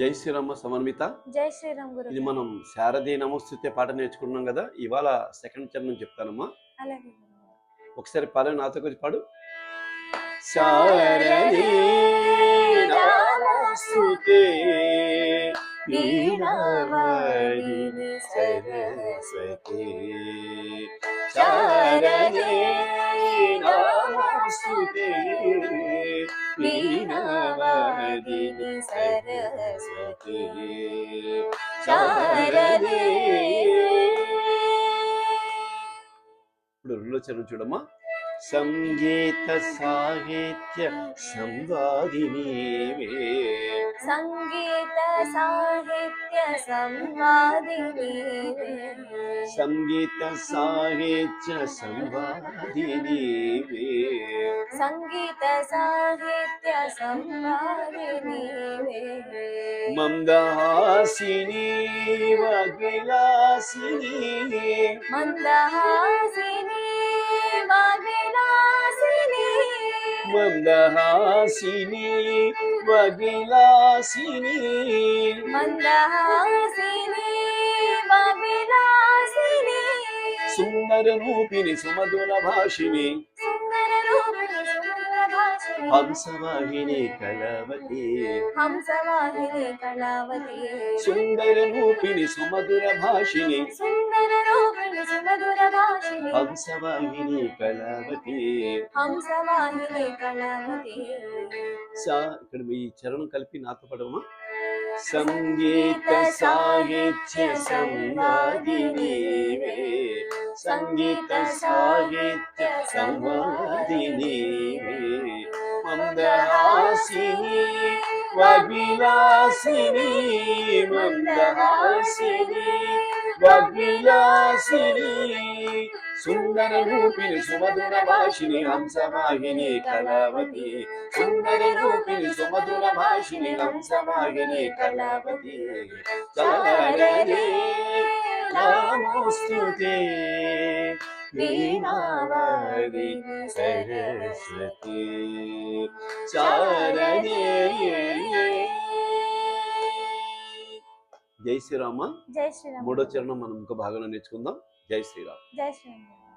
జై శ్రీరామ సమన్విత. జై శ్రీరామ్ గురు. ఇది మనం శారదీ నమస్తుతే పాట నేర్చుకున్నాం కదా. ఇవాళ సెకండ్ చరణం చెప్తానమ్మా. అలాగే. ఒకసారి పాడు, నాతో కొంచెం పాడు. శారదీ నమస్తుతే వీణావారిణి సరస్వతి. శారదీ నమస్తుతే వీణావారిణి సరస్వతి. శారదీ. ఇప్పుడు రెండో చరణం చూడమ్మా. సంగీత సాహిత్య సంవాదినీవే. సంగీత సాహిత్య సంవాదినీవే. సంగీత సాహిత్య సంవాదినీవే. సంగీత సాహిత్య సంవాదినీవే. మందహాసిని వగిలాసిని. మందహాసిని వగిలాసిని. మందహాసిని వగిలాసిని. మందహాసిని వగిలాసిని. సుందర రూపిణి సుమధుర భాషిని. సుందర రూపిణి సుమధుర భాషిని. హంసవాహిని కళావతి. హంసవాహిని కళావతి. సుందర రూపిణి సుమధుర భాషిని. సుందర రూపిణి సుమధుర భాషిని. హంసవాహిని కళావతి. హంసవాహిని కళావతి. ఇక్కడ ఈ చరణం కలిపి నాతో పడమా. సంగీత సాహిత్య సంవాదినీవే. సంగీత సాహిత్య సంవాదినీవే. మందహాసిని వగిలాసిని. మందహాసిని వగిలాసిని. సుందర రూపిణి సుమధుర భాషిని హంసవాహిని కళావతి. సుందర రూపిణి సుమధుర భాషిని హంసవాహిని కళావతి. శారదే నమస్తుతే వీణావారిణి సరస్వతి. శారదే. జై శ్రీరామ. జై శ్రీరామ్. మూడో చరణం మనం ఇంకో భాగంలో నేర్చుకుందాం. జై శ్రీరామ్. జై శ్రీరామ్.